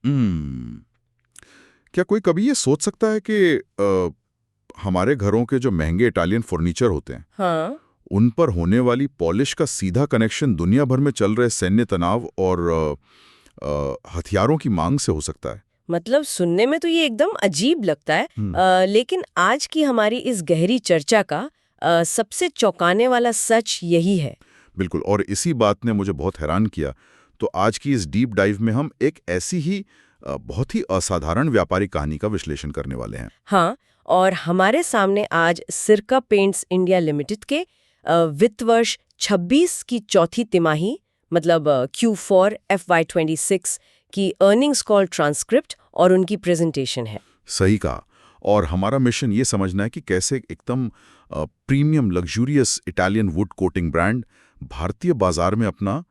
हम्म। क्या कोई कभी ये सोच सकता है कि हमारे घरों के जो महंगे इटालियन फर्नीचर होते हैं हाँ। उन पर होने वाली पॉलिश का सीधा कनेक्शन दुनिया भर में चल रहे सैन्य तनाव और हथियारों की मांग से हो सकता है? मतलब सुनने में तो ये एकदम अजीब लगता है। हम्म। लेकिन आज की हमारी इस गहरी चर्चा का सबसे चौंकाने वाला सच यही है। बिल्कुल, और इसी बात ने मुझे बहुत हैरान किया। तो आज की इस डीप डाइव में हम एक ऐसी ही बहुत ही असाधारण व्यापारिक कहानी का विश्लेषण करने वाले हैं। हाँ, और हमारे सामने आज सिरका पेंट्स इंडिया लिमिटेड के वित्त वर्ष 26 की चौथी तिमाही मतलब Q4 FY26 की अर्निंग्स कॉल ट्रांसक्रिप्ट और उनकी प्रेजेंटेशन है। सही कहा। और हमारा मिशन ये समझना है कि कैसे एकदम premium luxurious Italian would coating brand भारतीय बाजार में अपना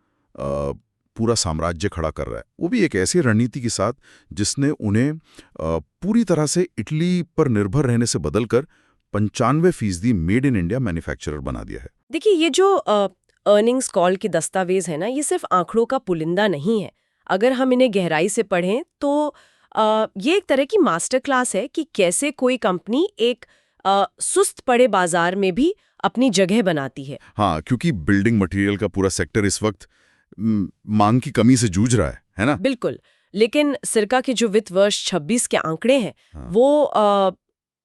पूरा साम्राज्य खड़ा कर रहा है, वो भी एक ऐसी रणनीति के साथ जिसने उन्हें पूरी तरह से इटली पर निर्भर रहने से बदलकर 95% मेड इन इंडिया मैन्युफैक्चरर बना दिया है। देखिए, ये जो अर्निंग्स कॉल की दस्तावेज है ना, ये सिर्फ आंकड़ों का पुलिंदा नहीं है। अगर हम इन्हें गहराई से पढ़ें तो ये एक तरह की मास्टर क्लास है कि कैसे कोई कंपनी एक सुस्त पड़े बाजार में भी अपनी जगह बनाती है। हाँ, क्योंकि बिल्डिंग मटेरियल का पूरा सेक्टर इस वक्त मांग की कमी से जूझ रहा है ना? बिल्कुल। लेकिन सिरका के जो वित्त वर्ष 26 के आंकड़े हैं, हाँ। वो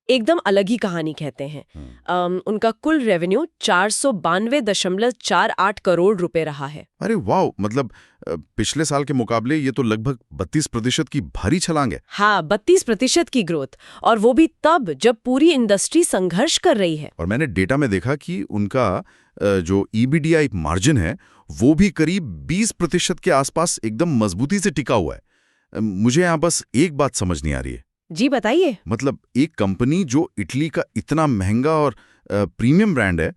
एकदम अलग ही कहानी कहते हैं। हाँ। उनका कुल रेवेन्यू 492.48 करोड़ रुपए रहा है। अरे वाह! मतलब पिछले साल के मुकाबले ये तो लगभग 32% की भारी छलांग है। हाँ, 32% की ग्रोथ, और वो भी तब जब पूरी इंडस्ट्री संघर्ष कर रही है। और मैंने डेटा में देखा कि उनका जो ईबीडीआई मार्जिन है वो भी करीब 20% के आसपास एकदम मजबूती से टिका हुआ है। मुझे यहाँ बस एक बात समझ नहीं आ रही है। जी बताइए। मतलब एक कंपनी जो इटली का इतना महंगा और प्रीमियम ब्रांड है,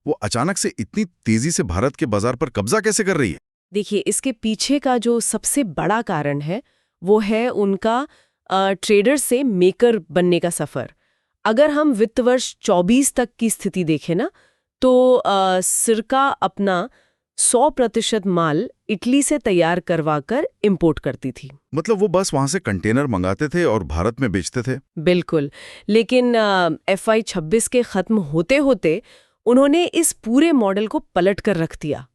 वो अचानक से इतनी तेजी से भारत के बाजार पर कब्जा कैसे कर रही है? देखिए, इसके पीछे का जो सबसे बड़ा कारण है वो है उनका ट्रेडर से मेकर बनने का सफर। अगर हम वित्त वर्ष 24 तक की स्थिति देखें ना, तो सिरका अपना 100% माल इटली से तैयार करवाकर इंपोर्ट करती थी। मतलब वो बस वहां से कंटेनर मंगाते थे और भारत में बेचते थे? बिल्कुल। लेकिन FY26 के खत्म होते होते उन्होंने इस पूरे मॉडल को पलट कर रख दिया।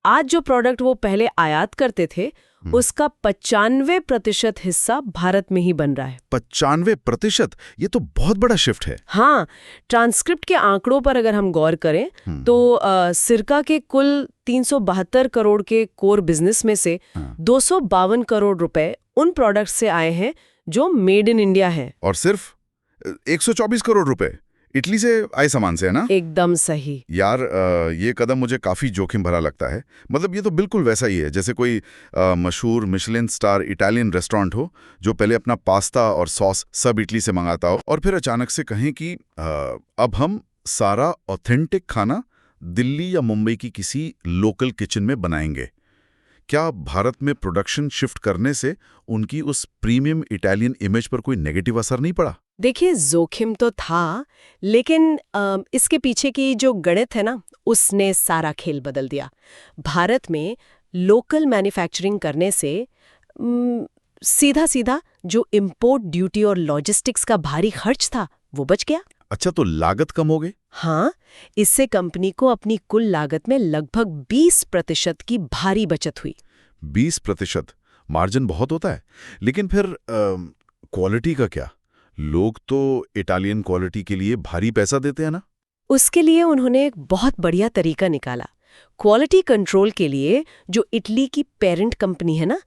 आज जो प्रोडक्ट वो पहले आयात करते थे, उसका 95% हिस्सा भारत में ही बन रहा है। 95%? ये तो बहुत बड़ा शिफ्ट है। हाँ, ट्रांसक्रिप्ट के आंकड़ों पर अगर हम गौर करें तो सिरका के कुल 372 करोड़ के कोर बिजनेस में से 252 करोड़ रुपए उन प्रोडक्ट्स से आए हैं जो मेड इन इंडिया है। और सिर्फ 124 करोड़ रुपए इटली से आए सामान से, है ना? एकदम सही। यार, ये कदम मुझे काफी जोखिम भरा लगता है। मतलब ये तो बिल्कुल वैसा ही है जैसे कोई मशहूर मिशेलिन स्टार इटालियन रेस्टोरेंट हो जो पहले अपना पास्ता और सॉस सब इटली से मंगाता हो और फिर अचानक से कहें कि अब हम सारा ऑथेंटिक खाना दिल्ली या मुंबई की किसी लोकल किचन में बनाएंगे। क्या भारत में प्रोडक्शन शिफ्ट करने से उनकी उस प्रीमियम इटालियन इमेज पर कोई नेगेटिव असर नहीं पड़ा? देखिए, जोखिम तो था, लेकिन इसके पीछे की जो गणित है ना, उसने सारा खेल बदल दिया। भारत में लोकल मैन्युफैक्चरिंग करने से सीधा सीधा जो इंपोर्ट ड्यूटी और लॉजिस्टिक्स का भारी खर्च था, वो बच गया। अच्छा, तो लागत कम हो गई? हाँ, इससे कंपनी को अपनी कुल लागत में लगभग 20% की भारी बचत हुई। 20%? मार्जिन बहुत होता है। लेकिन फिर क्वालिटी का क्या? लोग तो इटालियन क्वालिटी के लिए भारी पैसा देते हैं ना? उसके लिए उन्होंने एक बहुत बढ़िया तरीका निकाला। क्वालिटी कंट्रोल के लिए जो इटली की पेरेंट कंपनी है ना,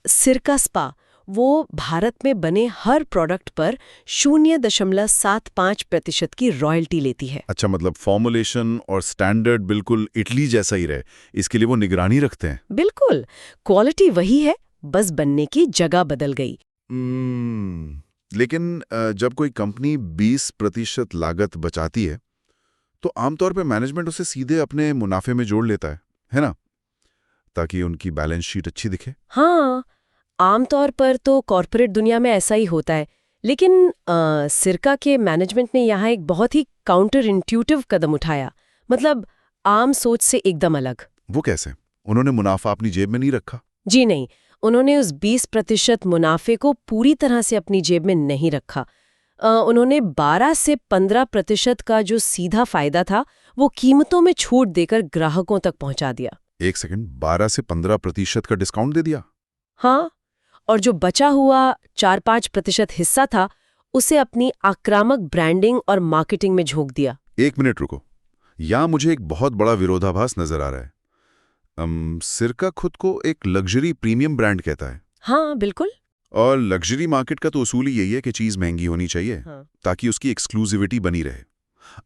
सिरका स्पा, वो भारत में बने हर प्रोडक्ट पर 0.75% की रॉयल्टी लेती है। अच्छा, मतलब फॉर्मुलेशन और स्टैंडर्ड बिल्कुल इटली जैसा ही रहे, इसके लिए वो निगरानी रखते हैं? बिल्कुल। क्वालिटी वही है, बस बनने की जगह बदल गई। लेकिन जब कोई कंपनी 20% लागत बचाती है तो आमतौर पे मैनेजमेंट उसे सीधे अपने मुनाफे में जोड़ लेता है ना? ताकि उनकी बैलेंस शीट अच्छी दिखे। हाँ, आमतौर पर तो कॉर्पोरेट दुनिया में ऐसा ही होता है, लेकिन सिरका के मैनेजमेंट ने यहाँ एक बहुत ही काउंटर इंट्यूटिव कदम उठाया। मतलब आम सोच से एकदम अलग। वो कैसे? उन्होंने मुनाफा अपनी जेब में नहीं रखा? जी नहीं, उन्होंने उस 20% मुनाफे को पूरी तरह से अपनी जेब में नहीं रखा। उन्होंने 12 से 15% का जो सीधा फायदा था वो कीमतों में छूट देकर ग्राहकों तक पहुंचा दिया। एक सेकंड, 12 से 15% का डिस्काउंट दे दिया? हाँ, और जो बचा हुआ 4-5% हिस्सा था उसे अपनी आक्रामक ब्रांडिंग और मार्केटिंग में झोंक दिया। एक मिनट रुको, यहाँ मुझे एक बहुत बड़ा विरोधाभास नजर आ रहा है। सिरका खुद को एक लग्जरी प्रीमियम ब्रांड कहता है। हाँ बिल्कुल। और लग्जरी मार्केट का तो उसूल ही यही है कि चीज़ महंगी होनी चाहिए, हाँ। ताकि उसकी एक्सक्लूसिविटी बनी रहे।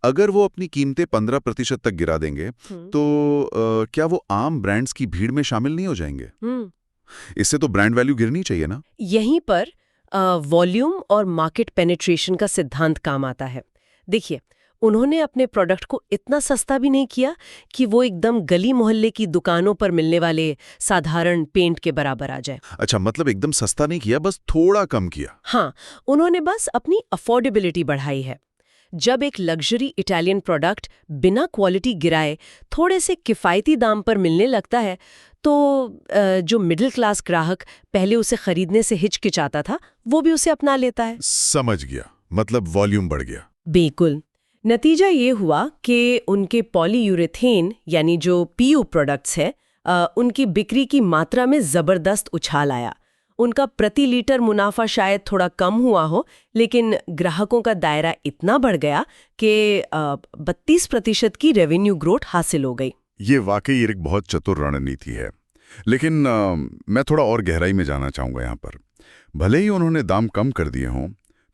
अगर वो अपनी कीमतें 15% तक गिरा देंगे तो क्या वो आम ब्रांड्स की भीड़ में शामिल नहीं हो जाएंगे? इससे तो ब्रांड वैल्यू गिरनी चाहिए ना। यहीं पर वॉल्यूम और मार्केट पेनिट्रेशन का सिद्धांत काम आता है। देखिए, उन्होंने अपने प्रोडक्ट को इतना सस्ता भी नहीं किया कि वो एकदम गली मोहल्ले की दुकानों पर मिलने वाले साधारण पेंट के बराबर आ जाए। अच्छा, मतलब एकदम सस्ता नहीं किया, बस थोड़ा कम किया। हाँ, उन्होंने बस अपनी अफोर्डेबिलिटी बढ़ाई है। जब एक लग्जरी इटालियन प्रोडक्ट बिना क्वालिटी गिराए थोड़े से किफ़ायती दाम पर मिलने लगता है तो जो मिडिल क्लास ग्राहक पहले उसे खरीदने से हिचकिचाता था वो भी उसे अपना लेता है। समझ गया, मतलब वॉल्यूम बढ़ गया। बिल्कुल। नतीजा ये हुआ कि उनके पॉलीयूरेथेन यानी जो पीयू प्रोडक्ट्स है उनकी बिक्री की मात्रा में ज़बरदस्त उछाल आया। उनका प्रति लीटर मुनाफा शायद थोड़ा कम हुआ हो, लेकिन ग्राहकों का दायरा इतना बढ़ गया कि 32% की रेवेन्यू ग्रोथ हासिल हो गई। ये वाकई एक बहुत चतुर रणनीति है। लेकिन मैं थोड़ा और गहराई में जाना चाहूँगा यहाँ पर। भले ही उन्होंने दाम कम कर दिए हों,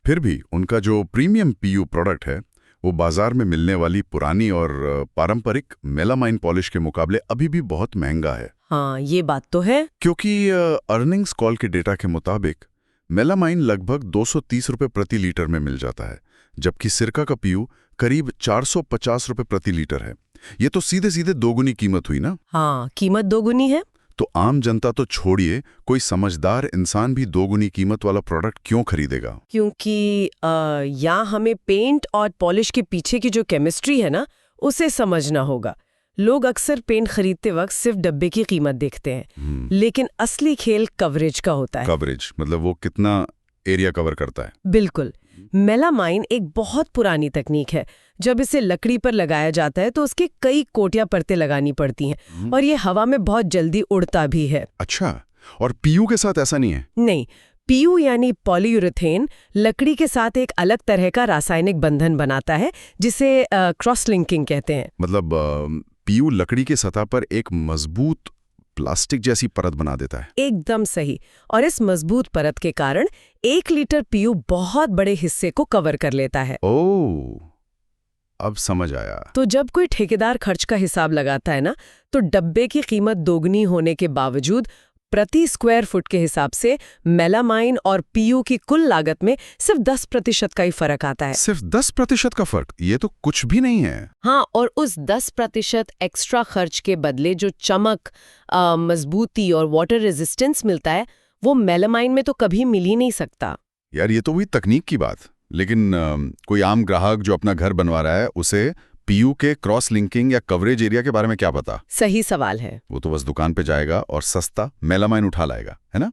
फिर भी उनका जो प्रीमियम पीयू प्रोडक्ट है वो बाजार में मिलने वाली पुरानी और पारंपरिक मेलामाइन पॉलिश के मुकाबले अभी भी बहुत महंगा है। हाँ, ये बात तो है। क्योंकि अर्निंग्स कॉल के डेटा के मुताबिक मेलामाइन लगभग 230 रुपये प्रति लीटर में मिल जाता है, जबकि सिरका का पीयू करीब 450 रुपये प्रति लीटर है। ये तो सीधे सीधे दोगुनी कीमत हुई ना। हाँ, कीमत दोगुनी है। तो आम जनता तो छोड़िए, कोई समझदार इंसान भी दोगुनी कीमत वाला प्रोडक्ट क्यों खरीदेगा? क्योंकि यहाँ हमें पेंट और पॉलिश के पीछे की जो केमिस्ट्री है ना उसे समझना होगा। लोग अक्सर पेंट खरीदते वक्त सिर्फ डब्बे की कीमत देखते हैं, लेकिन असली खेल कवरेज का होता है। कवरेज मतलब वो कितना एरिया कवर करता है। बिल्कुल। मेलामाइन एक बहुत पुरानी तकनीक है। जब इसे लकड़ी पर लगाया जाता है तो उसके कई कोटियां परतें लगानी पड़ती हैं और ये हवा में बहुत जल्दी उड़ता भी है। अच्छा, और पीयू के साथ ऐसा नहीं है? नहीं, पीयू यानी पॉलीयूरेथेन लकड़ी के साथ एक अलग तरह का रासायनिक बंधन बनाता है जिसे क्रॉस लिंकिंग कहते हैं। मतलब पीयू लकड़ी के सतह पर एक मजबूत प्लास्टिक जैसी परत बना देता है। एकदम सही। और इस मजबूत परत के कारण 1 लीटर पीयू बहुत बड़े हिस्से को कवर कर लेता है। ओह, अब समझ आया। तो जब कोई ठेकेदार खर्च का हिसाब लगाता है ना, तो डब्बे की कीमत दोगुनी होने के बावजूद प्रति स्क्वायर फुट के हिसाब से मेलामाइन और पीयू की कुल लागत में सिर्फ 10% का ही फर्क आता है। सिर्फ 10% का फर्क? ये तो कुछ भी नहीं है। हाँ, और उस 10% एक्स्ट्रा खर्च के बदले जो चमक, मजबूती और वाटर रेजिस्टेंस मिलता है वो मेलामाइन में तो कभी मिल ही नहीं सकता। यार, ये तो हुई तकनीक की बात, लेकिन कोई आम ग्राहक जो अपना घर बनवा रहा है उसे पीयू के क्रॉस लिंकिंग या कवरेज एरिया के बारे में क्या पता? सही सवाल है। वो तो बस दुकान पे जाएगा और सस्ता मेलामाइन उठा लाएगा, है ना?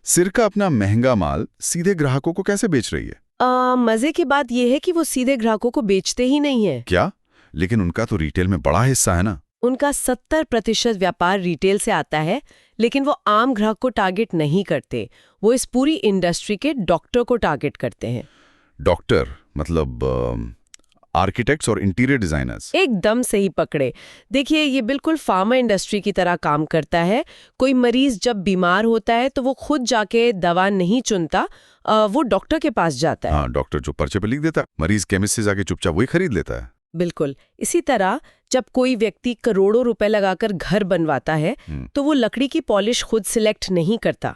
सिरका अपना महंगा माल सीधे ग्राहकों को कैसे बेच रही है? मजे की बात यह है कि वो सीधे ग्राहकों को बेचते ही नहीं है। क्या? लेकिन उनका तो रिटेल में बड़ा हिस्सा है ना। उनका 70% व्यापार रिटेल से आता है, लेकिन वो आम ग्राहक को टारगेट नहीं करते। वो इस पूरी इंडस्ट्री के डॉक्टर को टारगेट करते हैं। डॉक्टर मतलब आर्किटेक्ट्स और इंटीरियर डिजाइनर्स? एकदम सही पकड़े। देखिए, ये बिल्कुल फार्मा इंडस्ट्री की तरह काम करता है। कोई मरीज जब बीमार होता है तो वो खुद जाके दवा नहीं चुनता, वो डॉक्टर के पास जाता है। हाँ, डॉक्टर जो पर्चे पे लिख देता है, मरीज केमिस्ट से जाके चुपचाप वही खरीद लेता है। बिल्कुल। इसी तरह जब कोई व्यक्ति करोड़ों रुपए लगाकर घर बनवाता है तो वो लकड़ी की पॉलिश खुद सिलेक्ट नहीं करता,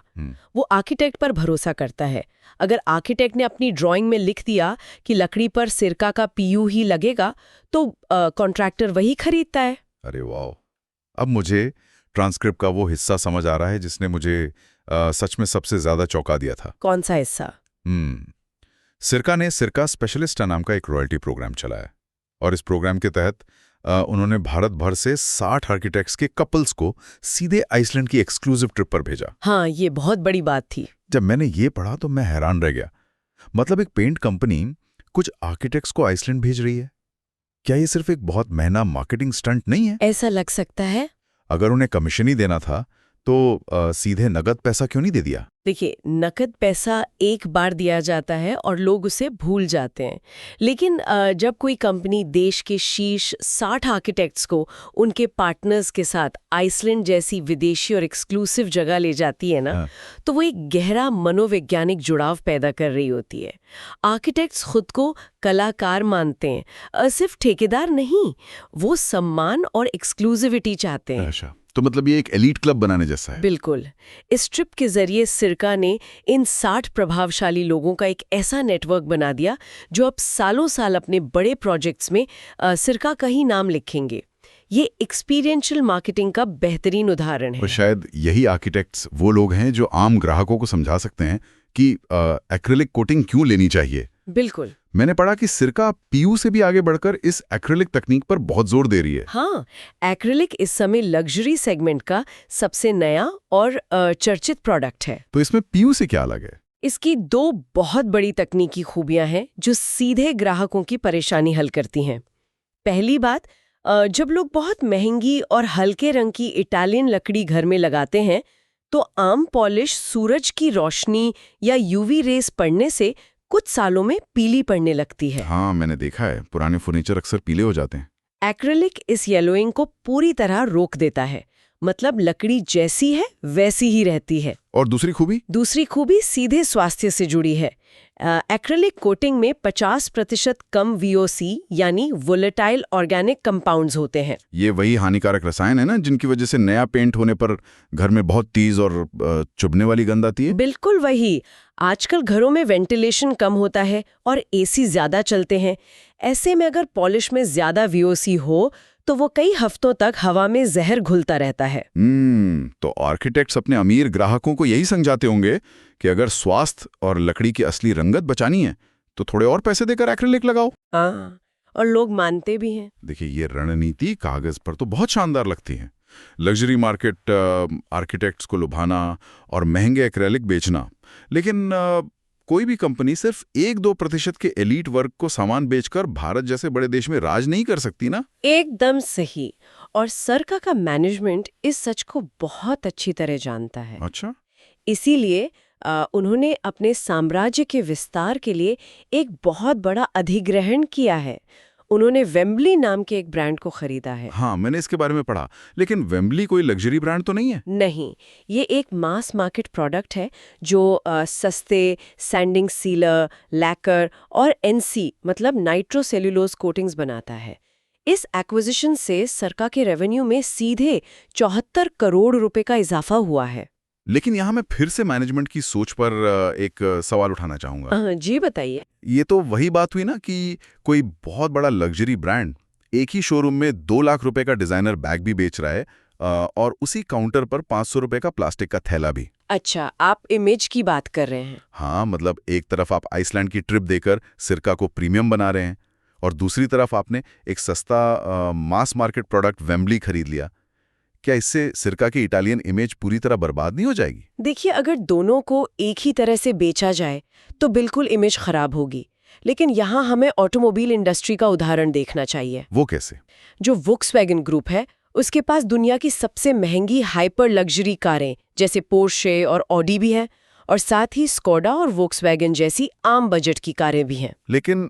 वो आर्किटेक्ट पर भरोसा करता है। अगर आर्किटेक्ट ने अपनी ड्राइंग में लिख दिया कि लकड़ी पर सिरका का पीयू ही लगेगा तो कॉन्ट्रैक्टर वही खरीदता है। अरे वाह, अब मुझे ट्रांसक्रिप्ट का वो हिस्सा समझ आ रहा है जिसने मुझे सच में सबसे ज्यादा चौंका दिया था। कौन सा हिस्सा? सिरका ने सिरका स्पेशलिस्ट नाम का एक रॉयल्टी प्रोग्राम चलाया और इस प्रोग्राम के तहत उन्होंने भारत भर से 60 आर्किटेक्ट्स के कपल्स को सीधे आइसलैंड की एक्सक्लूसिव ट्रिप पर भेजा। हाँ, ये बहुत बड़ी बात थी। जब मैंने ये पढ़ा तो मैं हैरान रह गया। मतलब एक पेंट कंपनी कुछ आर्किटेक्ट्स को आइसलैंड भेज रही है। क्या ये सिर्फ एक बहुत महंगा मार्केटिंग स्टंट नहीं है? ऐसा लग सकता है। अगर उन्हें कमीशन ही देना था तो सीधे नगद पैसा क्यों नहीं दे दिया? देखिए, नकद पैसा एक बार दिया जाता है और लोग उसे भूल जाते हैं। लेकिन जब कोई कंपनी देश के शीर्ष 60 आर्किटेक्ट्स को उनके पार्टनर्स के साथ आइसलैंड जैसी विदेशी और एक्सक्लूसिव जगह ले जाती है ना, तो वो एक गहरा मनोवैज्ञानिक जुड़ाव पैदा कर रही होती है। आर्किटेक्ट्स खुद को कलाकार मानते हैं, सिर्फ ठेकेदार नहीं। वो सम्मान और एक्सक्लूसिविटी चाहते हैं। अच्छा, तो मतलब ये एक एलीट क्लब बनाने जैसा है। बिल्कुल। इस ट्रिप के जरिए सिरका ने इन 60 प्रभावशाली लोगों का एक ऐसा नेटवर्क बना दिया जो अब सालों साल अपने बड़े प्रोजेक्ट्स में सिरका का ही नाम लिखेंगे। ये एक्सपीरियंशियल मार्केटिंग का बेहतरीन उदाहरण है। और शायद यही आर्किटेक्ट्स वो लोग हैं जो आम ग्राहकों को समझा सकते हैं कि एक्रिलिक कोटिंग क्यों लेनी चाहिए। बिल्कुल। मैंने पढ़ा कि सिरका पीयू से भी आगे बढ़कर इस एक्रिलिक तकनीक पर बहुत जोर दे रही है। हाँ, एक्रिलिक इस समय लग्जरी सेगमेंट का सबसे नया और चर्चित प्रोडक्ट है। तो इसमें पीयू से क्या अलग है? इसकी 2 बहुत बड़ी तकनीकी खूबियां हैं जो सीधे ग्राहकों की परेशानी हल करती हैं। पहली बात, जब लोग बहुत महंगी और हल्के रंग की इटालियन लकड़ी घर में लगाते हैं तो आम पॉलिश सूरज की रोशनी या यूवी रेस पड़ने से कुछ सालों में पीली पड़ने लगती है। हाँ, मैंने देखा है, पुराने फर्नीचर अक्सर पीले हो जाते हैं। एक्रिलिक इस येलोइंग को पूरी तरह रोक देता है। मतलब लकड़ी जैसी है वैसी ही रहती है। और दूसरी खूबी? दूसरी खूबी सीधे स्वास्थ्य से जुड़ी है। एक्रिलिक कोटिंग में 50% कम VOC यानी वोलेटाइल ऑर्गेनिक कंपाउंड्स होते हैं। ये वही हानिकारक रसायन है ना जिनकी वजह से नया पेंट होने पर घर में बहुत तेज और चुभने वाली गंध आती है? बिल्कुल वही। आजकल घरों में वेंटिलेशन कम होता है और AC ज्यादा चलते हैं। ऐसे में अगर पॉलिश में ज्यादा VOC हो तो वो कई हफ्तों तक हवा में जहर घुलता रहता है। तो आर्किटेक्ट्स अपने अमीर ग्राहकों को यही समझाते होंगे कि अगर स्वास्थ्य और लकड़ी की असली रंगत बचानी है तो थोड़े और पैसे देकर एक्रिलिक लगाओ। हाँ, और लोग मानते भी हैं। देखिए, ये रणनीति कागज पर तो बहुत शानदार लगती है। लग्जरी मार्केट आर्किटेक्ट्स को लुभाना और महंगे एक्रेलिक बेचना। लेकिन कोई भी कंपनी सिर्फ 1-2% के एलीट वर्ग को सामान बेचकर भारत जैसे बड़े देश में राज नहीं कर सकती ना। एकदम सही। और सिरका का मैनेजमेंट इस सच को बहुत अच्छी तरह जानता है। अच्छा। इसीलिए उन्होंने अपने साम्राज्य के विस्तार के लिए एक बहुत बड़ा अधिग्रहण किया है। उन्होंने वेम्बली नाम के एक ब्रांड को खरीदा है। हाँ, मैंने इसके बारे में पढ़ा। लेकिन वेम्बली कोई लग्जरी ब्रांड तो नहीं है? नहीं, ये एक मास मार्केट प्रोडक्ट है जो सस्ते सैंडिंग सीलर, लैकर और NC मतलब नाइट्रोसेल्युलोज कोटिंग्स बनाता है। इस एक्विजिशन से सिरका के रेवेन्यू में सीधे 74 करोड़ रुपए का इजाफा हुआ है। लेकिन यहाँ मैं फिर से मैनेजमेंट की सोच पर एक सवाल उठाना चाहूंगा। जी बताइए। ये तो वही बात हुई ना कि कोई बहुत बड़ा लग्जरी ब्रांड एक ही शोरूम में 2 लाख रुपए का डिजाइनर बैग भी बेच रहा है और उसी काउंटर पर 500 रुपए का प्लास्टिक का थैला भी। अच्छा, आप इमेज की बात कर रहे हैं। हाँ, मतलब एक तरफ आप आइसलैंड की ट्रिप देकर सिरका को प्रीमियम बना रहे हैं और दूसरी तरफ आपने एक सस्ता मास मार्केट प्रोडक्ट वेम्बली खरीद लिया। क्या इससे सिरका की इटालियन इमेज पूरी तरह बर्बाद नहीं हो जाएगी? देखिए, अगर दोनों को एक ही तरह से बेचा जाए तो बिल्कुल इमेज खराब होगी। लेकिन यहाँ हमें ऑटोमोबाइल इंडस्ट्री का उदाहरण देखना चाहिए। वो कैसे? जो वोक्सवैगन ग्रुप है उसके पास दुनिया की सबसे महंगी हाइपर लग्जरी कारें जैसे पोर्शे और ऑडी भी हैं और साथ ही स्कोडा और वोक्सवैगन जैसी आम बजट की कारें भी हैं। लेकिन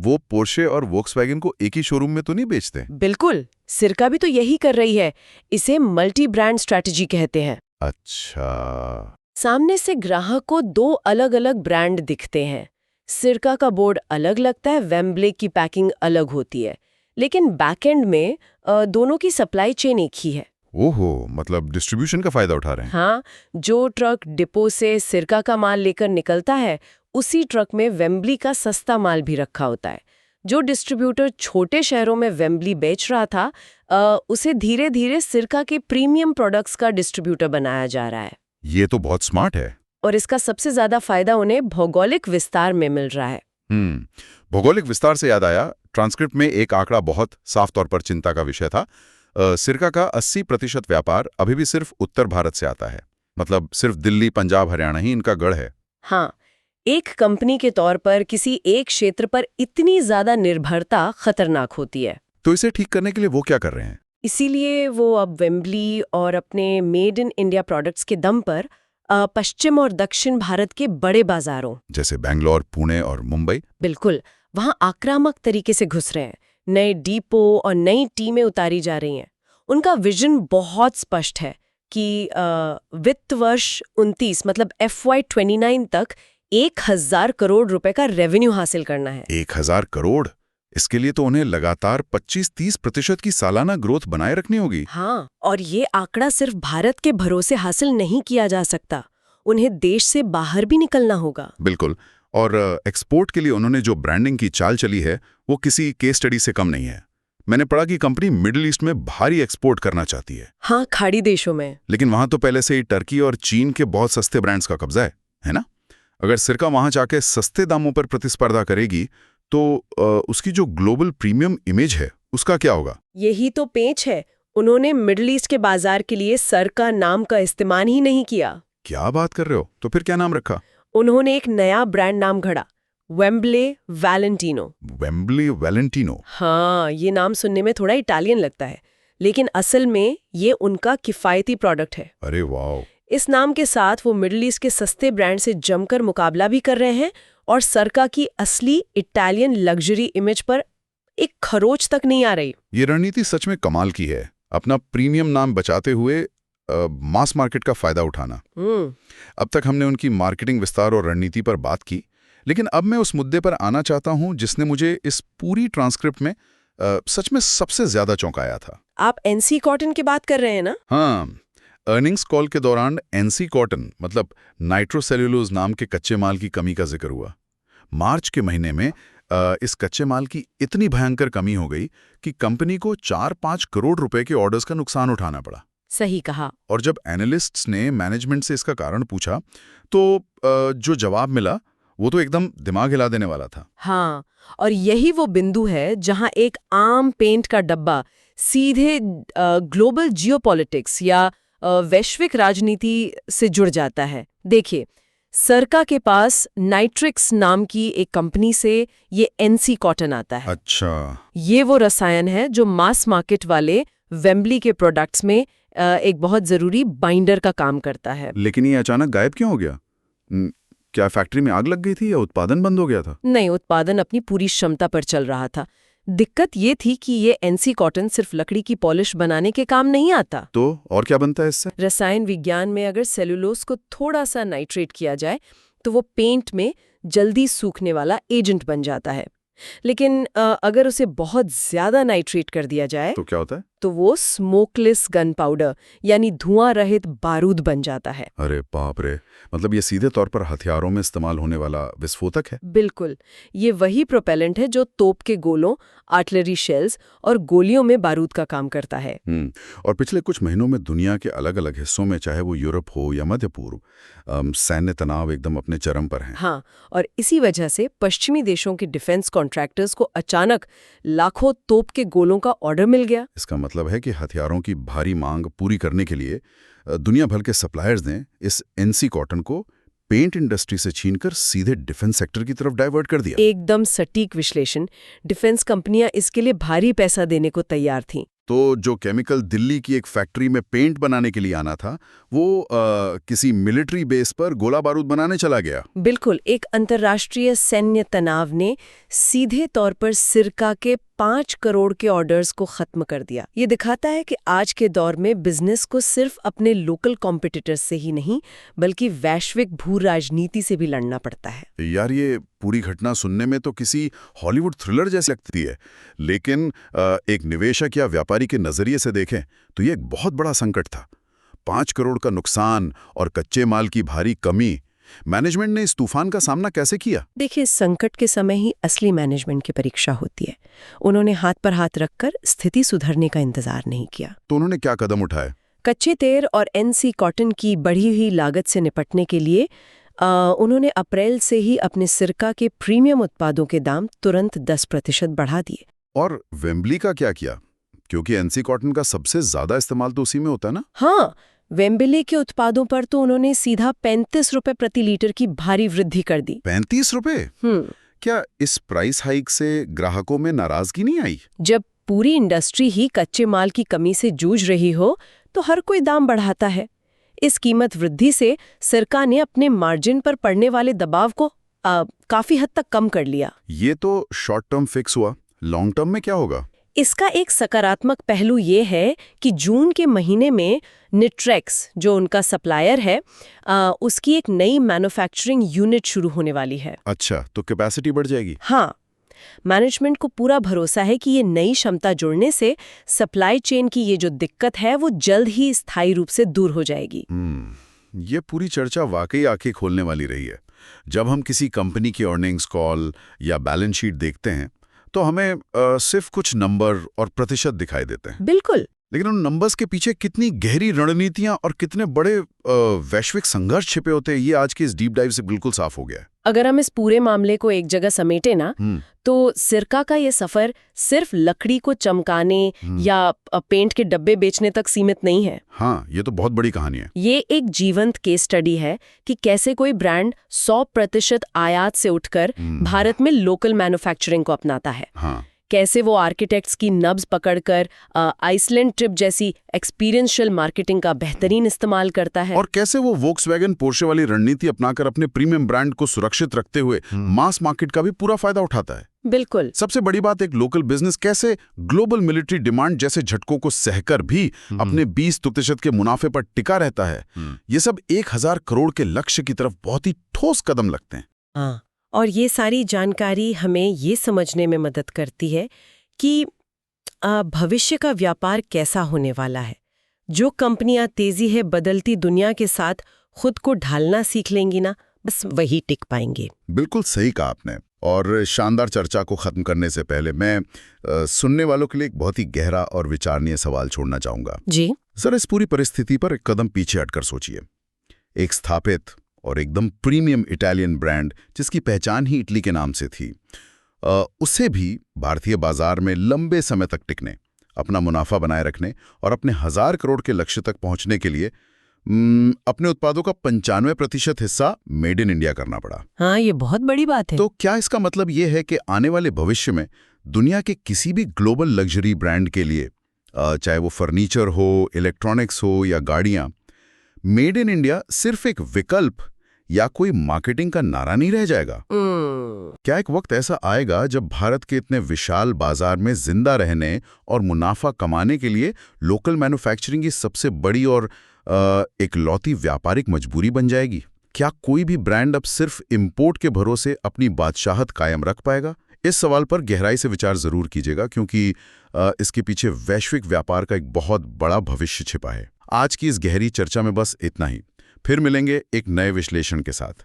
वो पोर्शे और वोक्सवैगन को एक ही शोरूम में तो नहीं बेचते? बिल्कुल, सिरका भी तो यही कर रही है। इसे मल्टी ब्रांड स्ट्रैटेजी कहते हैं। अच्छा। सामने से ग्राहक को 2 अलग-अलग ब्रांड दिखते हैं। सिरका का बोर्ड अलग लगता है, वेम्बले की पैकिंग अलग होती है, लेकिन बैकएंड में दोनों की सप्लाई चेन एक ही है। ओहो, मतलब डिस्ट्रीब्यूशन का फायदा उठा रहे हैं। हाँ, जो ट्रक डिपो से सिरका का माल लेकर निकलता है उसी ट्रक में वेम्बली का सस्ता माल भी रखा होता है। जो डिस्ट्रीब्यूटर छोटे शहरों में वेम्बली बेच रहा था उसे धीरे धीरे सिरका के प्रीमियम प्रोडक्ट्स का डिस्ट्रीब्यूटर बनाया जा रहा है। ये तो बहुत स्मार्ट है। और इसका सबसे ज्यादा फायदा उन्हें भौगोलिक विस्तार में मिल रहा है। भौगोलिक विस्तार से याद आया, ट्रांसक्रिप्ट में एक आंकड़ा बहुत साफ तौर पर चिंता का विषय था। सिरका का 80% व्यापार अभी भी सिर्फ उत्तर भारत से आता है। मतलब सिर्फ दिल्ली, पंजाब, हरियाणा ही इनका गढ़ है। हाँ, एक कंपनी के तौर पर किसी एक क्षेत्र पर इतनी ज्यादा निर्भरता खतरनाक होती है। तो इसे ठीक करने के लिए वो क्या कर रहे हैं? इसीलिए वो अब वेम्बली और अपने मेड इन इंडिया प्रोडक्ट्स के दम पर पश्चिम और दक्षिण भारत के बड़े बाजारों जैसे बेंगलोर, पुणे और मुंबई, बिल्कुल वहां आक्रामक तरीके से घुस रहे हैं। नए डिपो और नई टीमें उतारी जा रही हैं। उनका विजन बहुत स्पष्ट है कि वित्त वर्ष 29 मतलब FY29 तक 1000 करोड़ रुपए का रेवेन्यू हासिल करना है। 1000 करोड़? इसके लिए तो उन्हें लगातार 25-30% की सालाना ग्रोथ बनाए रखनी होगी। हाँ, और ये आंकड़ा सिर्फ भारत के भरोसे हासिल नहीं किया जा सकता। उन्हें देश से बाहर भी निकलना होगा। बिल्कुल। और एक्सपोर्ट के लिए उन्होंने जो ब्रांडिंग की चाल चली है वो किसी केस स्टडी से कम नहीं है। मैंने पढ़ा कि कंपनी मिडिल ईस्ट में भारी एक्सपोर्ट करना चाहती है। हाँ, खाड़ी देशों में। लेकिन वहां तो पहले से ही टर्की और चीन के बहुत सस्ते ब्रांड्स का कब्जा है ना? अगर सिरका वहां जाके सस्ते दामों पर प्रतिस्पर्धा करेगी तो उसकी जो ग्लोबल प्रीमियम इमेज है उसका क्या होगा? यही तो पेंच है। उन्होंने मिडिल ईस्ट के बाजार के लिए सिरका नाम का इस्तेमाल ही नहीं किया। क्या बात कर रहे हो? तो फिर क्या नाम रखा? उन्होंने एक नया ब्रांड नाम घड़ा, वेम्बले वैलेंटिनो। Wembley Valentino? हाँ, ये नाम सुनने में थोड़ा इटालियन लगता है, लेकिन असल में ये उनका किफायती प्रोडक्ट है। अरे वाह! इस नाम के साथ वो मिडिल ईस्ट के सस्ते ब्रांड से जमकर मुकाबला भी कर रहे हैं और सिरका की असली इटालियन लग्जरी इमेज पर एक खरोच तक नहीं आ रही। ये रणनीति सच में कमाल की है। अपना प्रीमियम नाम बचाते हुए मास मार्केट का फायदा उठाना। अब तक हमने उनकी मार्केटिंग विस्तार और रणनीति पर बात की, लेकिन अब मैं उस मुद्दे पर आना चाहता हूं जिसने मुझे इस पूरी ट्रांसक्रिप्ट में सच में सबसे ज्यादा चौंकाया था। आप NC कॉटन की बात कर रहे हैं ना? हाँ, अर्निंग्स कॉल के दौरान NC कॉटन मतलब नाइट्रोसेल्यूलोज नाम के कच्चे माल की कमी का जिक्र हुआ। मार्च के महीने में इस कच्चे माल की इतनी भयंकर कमी हो गई कि कंपनी को 4-5 करोड़ रुपए के ऑर्डर्स का नुकसान उठाना पड़ा। सही कहा। और जब एनालिस्ट्स ने मैनेजमेंट से इसका कारण पूछा तो जो जवाब मिला वो तो एकदम दिमाग हिला देने वाला था। हाँ, और यही वो बिंदु है जहां एक आम पेंट का डब्बा सीधे ग्लोबल जियोपॉलिटिक्स या वैश्विक राजनीति से जुड़ जाता है। देखिए, सिरका के पास नाइट्रिक्स नाम की एक कंपनी से ये NC कॉटन आता है। अच्छा। ये वो रसायन है जो मास मार्केट वाले वेम्बली के प्रोडक्ट्स में एक बहुत जरूरी बाइंडर का काम करता है। लेकिन ये अचानक गायब क्यों हो गया? क्या फैक्ट्री में आग लग गई थी या उत्पादन बंद हो गया था? नहीं, उत्पादन अपनी पूरी क्षमता पर चल रहा था। दिक्कत ये थी कि ये NC कॉटन सिर्फ लकड़ी की पॉलिश बनाने के काम नहीं आता। तो और क्या बनता है इससे? रसायन विज्ञान में अगर सेलुलोज को थोड़ा सा नाइट्रेट किया जाए तो वो पेंट में जल्दी सूखने वाला एजेंट बन जाता है। लेकिन अगर उसे बहुत ज्यादा नाइट्रेट कर दिया जाए तो क्या होता है? तो वो स्मोकलेस गन पाउडर यानी धुआं रहित बारूद बन जाता है। अरे बाप रे! मतलब ये सीधे तौर पर हथियारों में इस्तेमाल होने वाला विस्फोटक है। बिल्कुल, ये वही प्रोपेलेंट है जो तोप के गोलों, आर्टिलरी शेल्स और गोलियों में बारूद का काम करता है। और पिछले कुछ महीनों में दुनिया के अलग अलग हिस्सों में, चाहे वो यूरोप हो या मध्य पूर्व, सैन्य तनाव एकदम अपने चरम पर हैं। हाँ, और इसी वजह से पश्चिमी देशों के डिफेंस कॉन्ट्रैक्टर्स को अचानक लाखों तोप के गोलों का ऑर्डर मिल गया। इसका मतलब है कि हथियारों की भारी मांग पूरी करने के लिए दुनिया भर के सप्लायर्स ने इस NC कॉटन को पेंट इंडस्ट्री से छीनकर सीधे डिफेंस सेक्टर की तरफ डाइवर्ट कर दिया। एकदम सटीक विश्लेषण। डिफेंस कंपनियां इसके लिए भारी पैसा देने को तैयार थीं। तो जो केमिकल दिल्ली की एक फैक्ट्री में पेंट बनाने के लिए आना था वो किसी मिलिट्री बेस पर गोला बारूद बनाने चला गया। बिल्कुल, एक अंतर्राष्ट्रीय सैन्य तनाव ने सीधे तौर पर सिरका के 5 करोड़ के ऑर्डर्स को खत्म कर दिया। ये दिखाता है कि आज के दौर में बिजनेस को सिर्फ अपने लोकल कॉम्पिटिटर्स से ही नहीं बल्कि वैश्विक भू राजनीति से भी लड़ना पड़ता है। यार, ये पूरी घटना सुनने में तो किसी हॉलीवुड थ्रिलर जैसी लगती है, लेकिन एक निवेशक या व्यापारी के नजरिए से देखें तो ये एक बहुत बड़ा संकट था। 5 करोड़ का नुकसान और कच्चे माल की भारी कमी। मैनेजमेंट ने इस तूफान का सामना कैसे किया? देखिए, संकट के समय ही असली मैनेजमेंट की परीक्षा होती है। उन्होंने हाथ पर हाथ रखकर स्थिति सुधरने का इंतजार नहीं किया। तो उन्होंने क्या कदम उठाए? कच्चे तेल और NC कॉटन की बढ़ी हुई लागत से निपटने के लिए उन्होंने अप्रैल से ही अपने सिरका के प्रीमियम उत्पादों के दाम तुरंत 10% बढ़ा दिए। और वेम्बली का क्या किया? क्योंकि एनसी कॉटन का सबसे ज्यादा इस्तेमाल तो उसी में होता है ना? हाँ, वेम्बले के उत्पादों पर तो उन्होंने सीधा 35 रुपए प्रति लीटर की भारी वृद्धि कर दी। 35 रुपए? क्या इस प्राइस हाइक से ग्राहकों में नाराजगी नहीं आई? जब पूरी इंडस्ट्री ही कच्चे माल की कमी से जूझ रही हो तो हर कोई दाम बढ़ाता है। इस कीमत वृद्धि से सरकार ने अपने मार्जिन पर पड़ने वाले दबाव को काफी हद तक कम कर लिया। ये तो शॉर्ट टर्म फिक्स हुआ। लॉन्ग टर्म में क्या होगा? इसका एक सकारात्मक पहलू ये है कि जून के महीने में निट्रेक्स, जो उनका सप्लायर है, उसकी एक नई मैन्युफैक्चरिंग यूनिट शुरू होने वाली है। अच्छा, तो कैपेसिटी बढ़ जाएगी? हाँ, मैनेजमेंट को पूरा भरोसा है कि ये नई क्षमता जुड़ने से सप्लाई चेन की ये जो दिक्कत है वो जल्द ही स्थायी रूप से दूर हो जाएगी। ये पूरी चर्चा वाकई आंखें खोलने वाली रही है। जब हम किसी कंपनी की अर्निंग्स कॉल या बैलेंस शीट देखते हैं तो हमें सिर्फ कुछ नंबर और प्रतिशत दिखाई देते हैं। बिल्कुल। लेकिन उन नंबर्स के पीछे कितनी गहरी रणनीतियां और कितने बड़े वैश्विक संघर्ष छिपे होते हैं, ये आज की इस डीप डाइव से बिल्कुल साफ हो गया है। अगर हम इस पूरे मामले को एक जगह समेटे ना, तो सिरका का ये सफर सिर्फ लकड़ी को चमकाने या पेंट के डब्बे बेचने तक सीमित नहीं है। हाँ, ये तो बहुत बड़ी कहानी है। ये एक जीवंत केस स्टडी है कि कैसे कोई ब्रांड 100% आयात से उठकर भारत में लोकल मैन्युफैक्चरिंग को अपनाता है। हाँ। कैसे वो आर्किटेक्ट्स की नब्ज पकड़कर आइसलैंड ट्रिप जैसी एक्सपीरियंशियल मार्केटिंग का बेहतरीन इस्तेमाल करता है, और कैसे वो वोक्सवैगन पोर्शे वाली रणनीति अपनाकर अपने प्रीमियम ब्रांड को सुरक्षित रखते हुए मास मार्केट का भी पूरा फायदा उठाता है। बिल्कुल। सबसे बड़ी बात, एक लोकल बिजनेस कैसे ग्लोबल मिलिट्री डिमांड जैसे झटकों को सहकर भी अपने 20% के मुनाफे पर टिका रहता है। ये सब 1000 करोड़ के लक्ष्य की तरफ बहुत ही ठोस कदम लगते हैं। हाँ, और ये सारी जानकारी हमें ये समझने में मदद करती है कि भविष्य का व्यापार कैसा होने वाला है। जो कंपनियां तेजी है बदलती दुनिया के साथ खुद को ढालना सीख लेंगी ना, बस वही टिक पाएंगे। बिल्कुल सही कहा आपने। और शानदार चर्चा को खत्म करने से पहले मैं सुनने वालों के लिए एक बहुत ही गहरा और विचारणीय सवाल छोड़ना चाहूंगा। जी। सर, इस पूरी परिस्थिति पर एक कदम पीछे हटकर सोचिए। एक स्थापित और एकदम प्रीमियम इटालियन ब्रांड जिसकी पहचान ही इटली के नाम से थी, उसे भी भारतीय बाजार में लंबे समय तक टिकने, अपना मुनाफा बनाए रखने और अपने 1000 करोड़ के लक्ष्य तक पहुंचने के लिए अपने उत्पादों का 95% हिस्सा मेड इन इंडिया करना पड़ा। हाँ, ये बहुत बड़ी बात है। तो क्या इसका मतलब ये है कि आने वाले भविष्य में दुनिया के किसी भी ग्लोबल लग्जरी ब्रांड के लिए, चाहे वो फर्नीचर हो, इलेक्ट्रॉनिक्स हो या गाड़ियां, मेड इन इंडिया सिर्फ एक विकल्प या कोई मार्केटिंग का नारा नहीं रह जाएगा? क्या एक वक्त ऐसा आएगा जब भारत के इतने विशाल बाजार में जिंदा रहने और मुनाफा कमाने के लिए लोकल मैन्युफैक्चरिंग की सबसे बड़ी और इकलौती व्यापारिक मजबूरी बन जाएगी? क्या कोई भी ब्रांड अब सिर्फ इंपोर्ट के भरोसे अपनी बादशाहत कायम रख पाएगा? इस सवाल पर गहराई से विचार जरूर कीजिएगा, क्योंकि इसके पीछे वैश्विक व्यापार का एक बहुत बड़ा भविष्य छिपा है। आज की इस गहरी चर्चा में बस इतना ही। फिर मिलेंगे एक नए विश्लेषण के साथ।